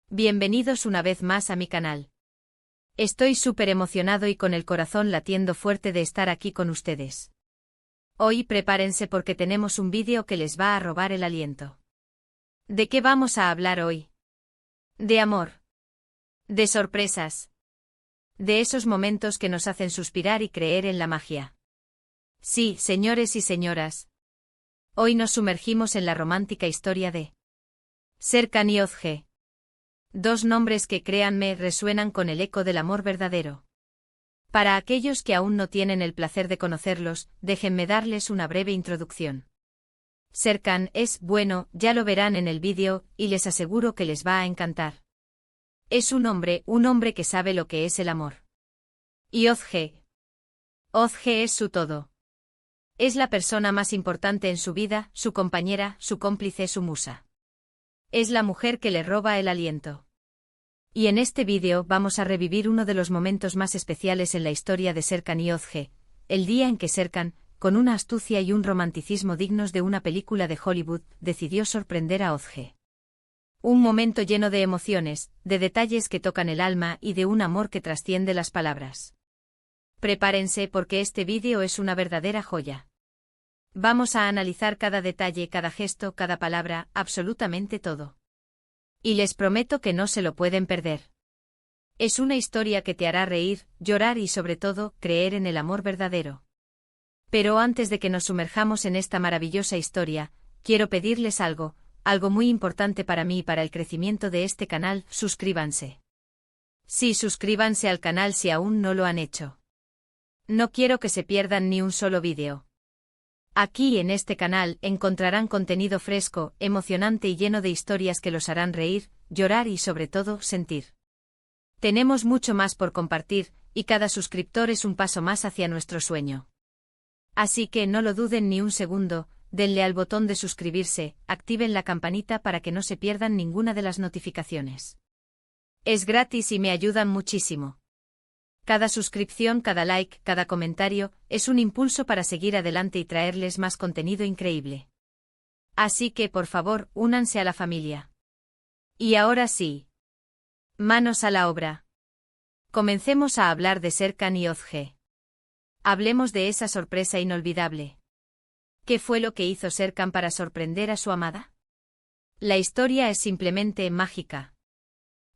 Bienvenidos una vez más a mi canal. Estoy súper emocionado y con el corazón latiendo fuerte de estar aquí con ustedes. Hoy prepárense porque tenemos un vídeo que les va a robar el aliento. ¿De qué vamos a hablar hoy? De amor. De sorpresas. De esos momentos que nos hacen suspirar y creer en la magia. Sí, señores y señoras. Hoy nos sumergimos en la romántica historia de Serkan y Özge. Dos nombres que, créanme, resuenan con el eco del amor verdadero. Para aquellos que aún no tienen el placer de conocerlos, déjenme darles una breve introducción. Serkan es, bueno, ya lo verán en el vídeo, y les aseguro que les va a encantar. Es un hombre que sabe lo que es el amor. Y Özge. Özge es su todo. Es la persona más importante en su vida, su compañera, su cómplice, su musa. Es la mujer que le roba el aliento. Y en este vídeo vamos a revivir uno de los momentos más especiales en la historia de Serkan y Özge, el día en que Serkan, con una astucia y un romanticismo dignos de una película de Hollywood, decidió sorprender a Özge. Un momento lleno de emociones, de detalles que tocan el alma y de un amor que trasciende las palabras. Prepárense porque este vídeo es una verdadera joya. Vamos a analizar cada detalle, cada gesto, cada palabra, absolutamente todo. Y les prometo que no se lo pueden perder. Es una historia que te hará reír, llorar y sobre todo, creer en el amor verdadero. Pero antes de que nos sumerjamos en esta maravillosa historia, quiero pedirles algo muy importante para mí y para el crecimiento de este canal: suscríbanse. Sí, suscríbanse al canal si aún no lo han hecho. No quiero que se pierdan ni un solo vídeo. Aquí en este canal encontrarán contenido fresco, emocionante y lleno de historias que los harán reír, llorar y sobre todo sentir. Tenemos mucho más por compartir, y cada suscriptor es un paso más hacia nuestro sueño. Así que no lo duden ni un segundo, denle al botón de suscribirse, activen la campanita para que no se pierdan ninguna de las notificaciones. Es gratis y me ayudan muchísimo. Cada suscripción, cada like, cada comentario, es un impulso para seguir adelante y traerles más contenido increíble. Así que, por favor, únanse a la familia. Y ahora sí. Manos a la obra. Comencemos a hablar de Serkan y Özge. Hablemos de esa sorpresa inolvidable. ¿Qué fue lo que hizo Serkan para sorprender a su amada? La historia es simplemente mágica.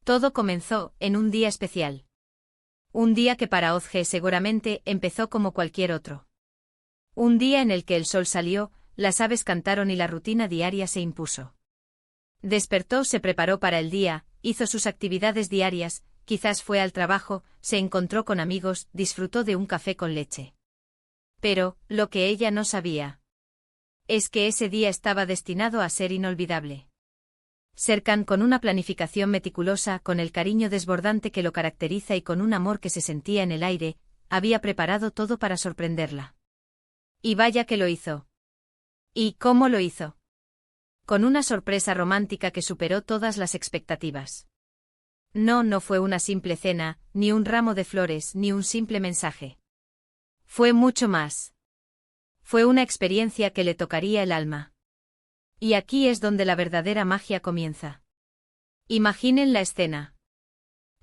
Todo comenzó en un día especial. Un día que para Özge seguramente empezó como cualquier otro. Un día en el que el sol salió, las aves cantaron y la rutina diaria se impuso. Despertó, se preparó para el día, hizo sus actividades diarias, quizás fue al trabajo, se encontró con amigos, disfrutó de un café con leche. Pero, lo que ella no sabía es que ese día estaba destinado a ser inolvidable. Serkan, con una planificación meticulosa, con el cariño desbordante que lo caracteriza y con un amor que se sentía en el aire, había preparado todo para sorprenderla. Y vaya que lo hizo. ¿Y cómo lo hizo? Con una sorpresa romántica que superó todas las expectativas. No fue una simple cena, ni un ramo de flores, ni un simple mensaje. Fue mucho más. Fue una experiencia que le tocaría el alma. Y aquí es donde la verdadera magia comienza. Imaginen la escena.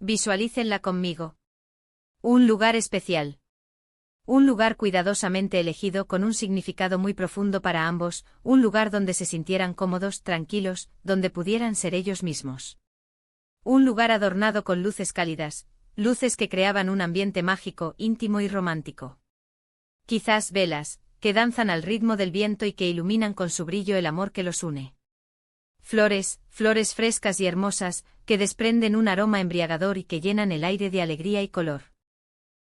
Visualícenla conmigo. Un lugar especial. Un lugar cuidadosamente elegido con un significado muy profundo para ambos, un lugar donde se sintieran cómodos, tranquilos, donde pudieran ser ellos mismos. Un lugar adornado con luces cálidas, luces que creaban un ambiente mágico, íntimo y romántico. Quizás velas, que danzan al ritmo del viento y que iluminan con su brillo el amor que los une. Flores frescas y hermosas, que desprenden un aroma embriagador y que llenan el aire de alegría y color.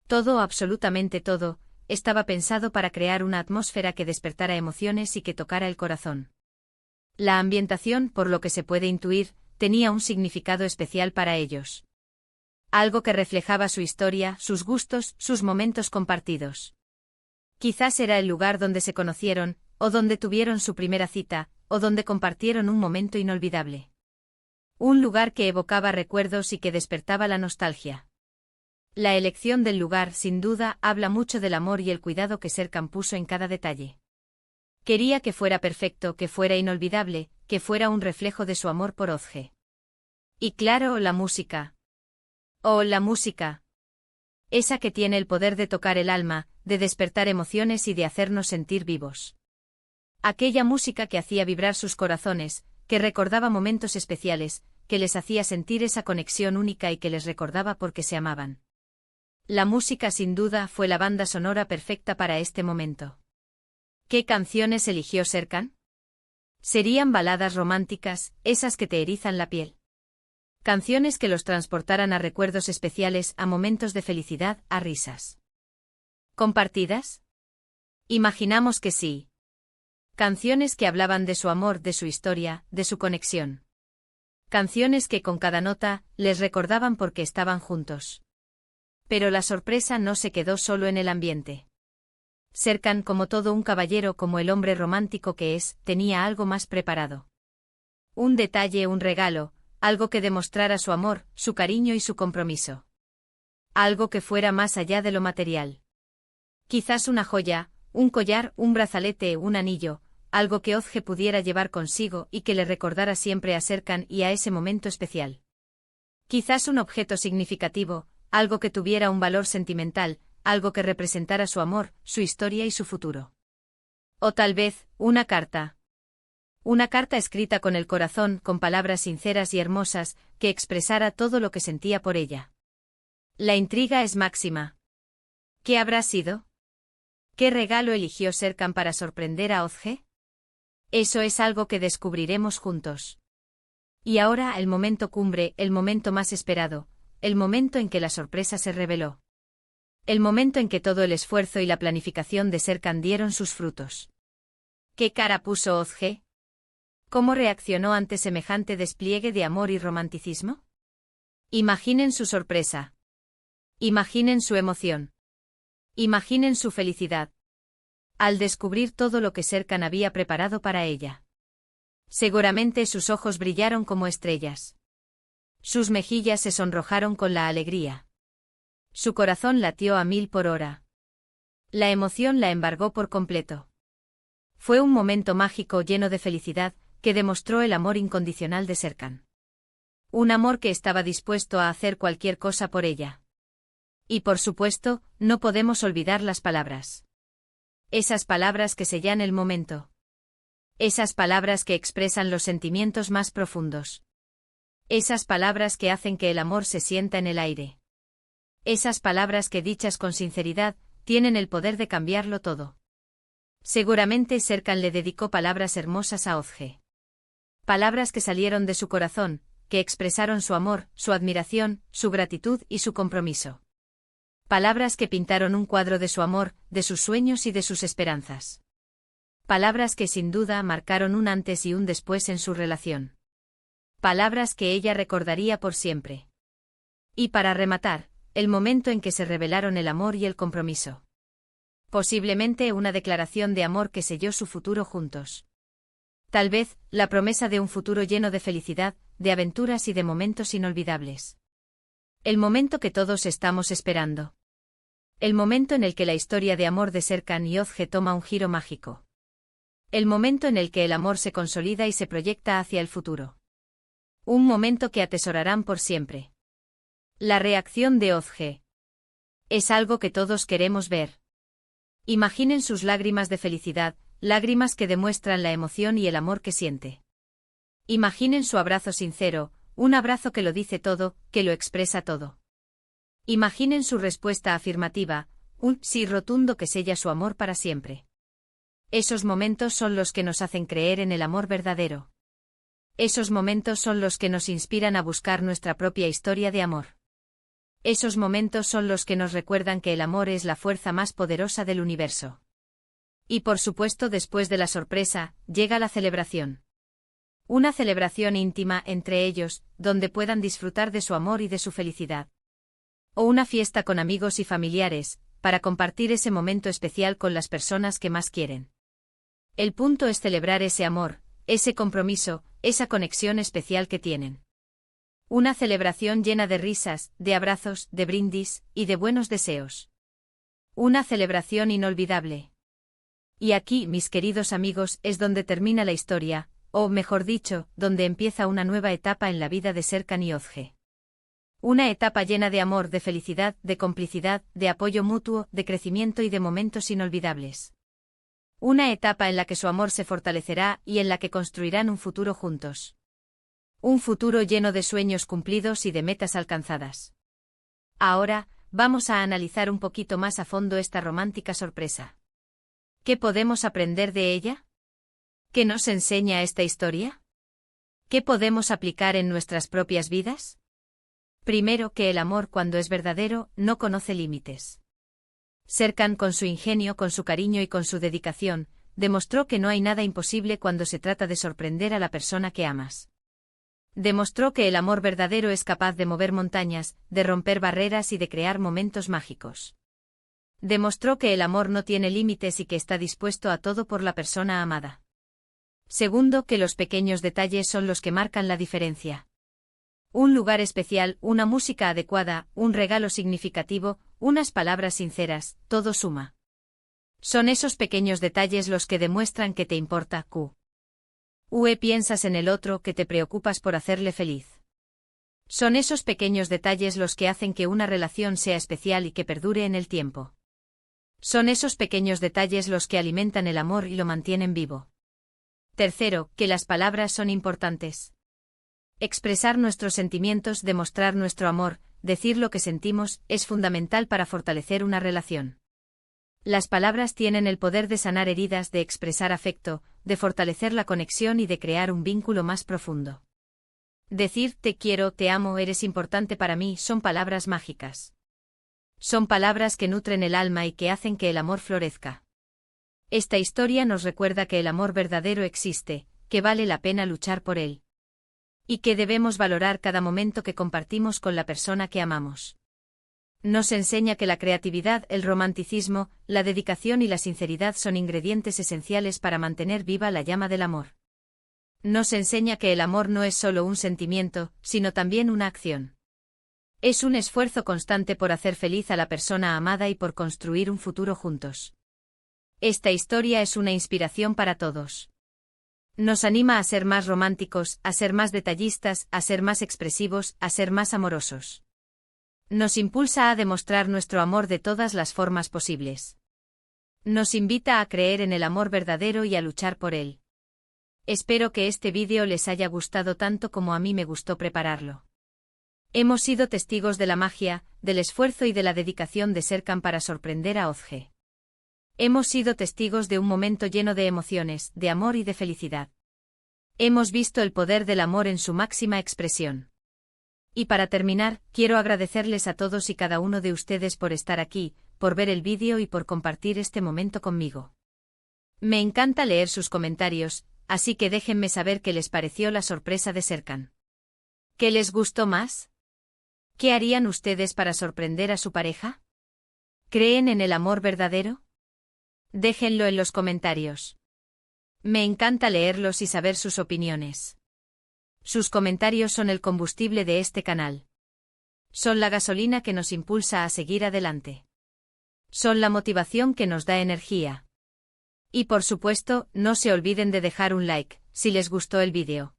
Todo, absolutamente todo, estaba pensado para crear una atmósfera que despertara emociones y que tocara el corazón. La ambientación, por lo que se puede intuir, tenía un significado especial para ellos. Algo que reflejaba su historia, sus gustos, sus momentos compartidos. Quizás era el lugar donde se conocieron, o donde tuvieron su primera cita, o donde compartieron un momento inolvidable. Un lugar que evocaba recuerdos y que despertaba la nostalgia. La elección del lugar, sin duda, habla mucho del amor y el cuidado que Serkan puso en cada detalle. Quería que fuera perfecto, que fuera inolvidable, que fuera un reflejo de su amor por Özge. Y claro, la música. Oh, la música. Esa que tiene el poder de tocar el alma, de despertar emociones y de hacernos sentir vivos. Aquella música que hacía vibrar sus corazones, que recordaba momentos especiales, que les hacía sentir esa conexión única y que les recordaba porque se amaban. La música sin duda fue la banda sonora perfecta para este momento. ¿Qué canciones eligió Serkan? Serían baladas románticas, esas que te erizan la piel. Canciones que los transportaran a recuerdos especiales, a momentos de felicidad, a risas. ¿Compartidas? Imaginamos que sí. Canciones que hablaban de su amor, de su historia, de su conexión. Canciones que con cada nota les recordaban por qué estaban juntos. Pero la sorpresa no se quedó solo en el ambiente. Serkan, como todo un caballero, como el hombre romántico que es, tenía algo más preparado. Un detalle, un regalo, algo que demostrara su amor, su cariño y su compromiso. Algo que fuera más allá de lo material. Quizás una joya, un collar, un brazalete, un anillo, algo que Özge pudiera llevar consigo y que le recordara siempre a Serkan y a ese momento especial. Quizás un objeto significativo, algo que tuviera un valor sentimental, algo que representara su amor, su historia y su futuro. O tal vez, una carta. Una carta escrita con el corazón, con palabras sinceras y hermosas, que expresara todo lo que sentía por ella. La intriga es máxima. ¿Qué habrá sido? ¿Qué regalo eligió Serkan para sorprender a Özge? Eso es algo que descubriremos juntos. Y ahora el momento cumbre, el momento más esperado, el momento en que la sorpresa se reveló. El momento en que todo el esfuerzo y la planificación de Serkan dieron sus frutos. ¿Qué cara puso Özge? ¿Cómo reaccionó ante semejante despliegue de amor y romanticismo? Imaginen su sorpresa. Imaginen su emoción. Imaginen su felicidad. Al descubrir todo lo que Serkan había preparado para ella. Seguramente sus ojos brillaron como estrellas. Sus mejillas se sonrojaron con la alegría. Su corazón latió a 1000 por hora. La emoción la embargó por completo. Fue un momento mágico lleno de felicidad, que demostró el amor incondicional de Serkan. Un amor que estaba dispuesto a hacer cualquier cosa por ella. Y por supuesto, no podemos olvidar las palabras. Esas palabras que sellan el momento. Esas palabras que expresan los sentimientos más profundos. Esas palabras que hacen que el amor se sienta en el aire. Esas palabras que, dichas con sinceridad, tienen el poder de cambiarlo todo. Seguramente Serkan le dedicó palabras hermosas a Özge. Palabras que salieron de su corazón, que expresaron su amor, su admiración, su gratitud y su compromiso. Palabras que pintaron un cuadro de su amor, de sus sueños y de sus esperanzas. Palabras que sin duda marcaron un antes y un después en su relación. Palabras que ella recordaría por siempre. Y para rematar, el momento en que se revelaron el amor y el compromiso. Posiblemente una declaración de amor que selló su futuro juntos. Tal vez, la promesa de un futuro lleno de felicidad, de aventuras y de momentos inolvidables. El momento que todos estamos esperando. El momento en el que la historia de amor de Serkan y Özge toma un giro mágico. El momento en el que el amor se consolida y se proyecta hacia el futuro. Un momento que atesorarán por siempre. La reacción de Özge. Es algo que todos queremos ver. Imaginen sus lágrimas de felicidad, lágrimas que demuestran la emoción y el amor que siente. Imaginen su abrazo sincero, un abrazo que lo dice todo, que lo expresa todo. Imaginen su respuesta afirmativa, un sí rotundo que sella su amor para siempre. Esos momentos son los que nos hacen creer en el amor verdadero. Esos momentos son los que nos inspiran a buscar nuestra propia historia de amor. Esos momentos son los que nos recuerdan que el amor es la fuerza más poderosa del universo. Y por supuesto, después de la sorpresa, llega la celebración. Una celebración íntima entre ellos, donde puedan disfrutar de su amor y de su felicidad. O una fiesta con amigos y familiares, para compartir ese momento especial con las personas que más quieren. El punto es celebrar ese amor, ese compromiso, esa conexión especial que tienen. Una celebración llena de risas, de abrazos, de brindis, y de buenos deseos. Una celebración inolvidable. Y aquí, mis queridos amigos, es donde termina la historia, o mejor dicho, donde empieza una nueva etapa en la vida de Serkan y Ozge. Una etapa llena de amor, de felicidad, de complicidad, de apoyo mutuo, de crecimiento y de momentos inolvidables. Una etapa en la que su amor se fortalecerá y en la que construirán un futuro juntos. Un futuro lleno de sueños cumplidos y de metas alcanzadas. Ahora, vamos a analizar un poquito más a fondo esta romántica sorpresa. ¿Qué podemos aprender de ella? ¿Qué nos enseña esta historia? ¿Qué podemos aplicar en nuestras propias vidas? Primero, que el amor, cuando es verdadero, no conoce límites. Serkan, con su ingenio, con su cariño y con su dedicación, demostró que no hay nada imposible cuando se trata de sorprender a la persona que amas. Demostró que el amor verdadero es capaz de mover montañas, de romper barreras y de crear momentos mágicos. Demostró que el amor no tiene límites y que está dispuesto a todo por la persona amada. Segundo, que los pequeños detalles son los que marcan la diferencia. Un lugar especial, una música adecuada, un regalo significativo, unas palabras sinceras, todo suma. Son esos pequeños detalles los que demuestran que te importa. Piensas en el otro, que te preocupas por hacerle feliz. Son esos pequeños detalles los que hacen que una relación sea especial y que perdure en el tiempo. Son esos pequeños detalles los que alimentan el amor y lo mantienen vivo. Tercero, que las palabras son importantes. Expresar nuestros sentimientos, demostrar nuestro amor, decir lo que sentimos, es fundamental para fortalecer una relación. Las palabras tienen el poder de sanar heridas, de expresar afecto, de fortalecer la conexión y de crear un vínculo más profundo. Decir te quiero, te amo, eres importante para mí son palabras mágicas. Son palabras que nutren el alma y que hacen que el amor florezca. Esta historia nos recuerda que el amor verdadero existe, que vale la pena luchar por él. Y que debemos valorar cada momento que compartimos con la persona que amamos. Nos enseña que la creatividad, el romanticismo, la dedicación y la sinceridad son ingredientes esenciales para mantener viva la llama del amor. Nos enseña que el amor no es solo un sentimiento, sino también una acción. Es un esfuerzo constante por hacer feliz a la persona amada y por construir un futuro juntos. Esta historia es una inspiración para todos. Nos anima a ser más románticos, a ser más detallistas, a ser más expresivos, a ser más amorosos. Nos impulsa a demostrar nuestro amor de todas las formas posibles. Nos invita a creer en el amor verdadero y a luchar por él. Espero que este vídeo les haya gustado tanto como a mí me gustó prepararlo. Hemos sido testigos de la magia, del esfuerzo y de la dedicación de Serkan para sorprender a Ozge. Hemos sido testigos de un momento lleno de emociones, de amor y de felicidad. Hemos visto el poder del amor en su máxima expresión. Y para terminar, quiero agradecerles a todos y cada uno de ustedes por estar aquí, por ver el vídeo y por compartir este momento conmigo. Me encanta leer sus comentarios, así que déjenme saber qué les pareció la sorpresa de Serkan. ¿Qué les gustó más? ¿Qué harían ustedes para sorprender a su pareja? ¿Creen en el amor verdadero? Déjenlo en los comentarios. Me encanta leerlos y saber sus opiniones. Sus comentarios son el combustible de este canal. Son la gasolina que nos impulsa a seguir adelante. Son la motivación que nos da energía. Y por supuesto, no se olviden de dejar un like, si les gustó el vídeo.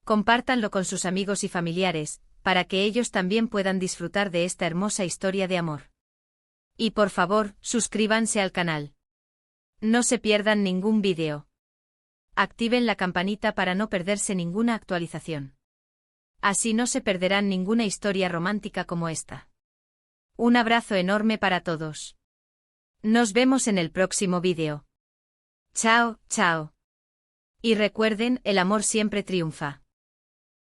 Compártanlo con sus amigos y familiares, para que ellos también puedan disfrutar de esta hermosa historia de amor. Y por favor, suscríbanse al canal. No se pierdan ningún vídeo. Activen la campanita para no perderse ninguna actualización. Así no se perderán ninguna historia romántica como esta. Un abrazo enorme para todos. Nos vemos en el próximo vídeo. Chao, chao. Y recuerden, el amor siempre triunfa.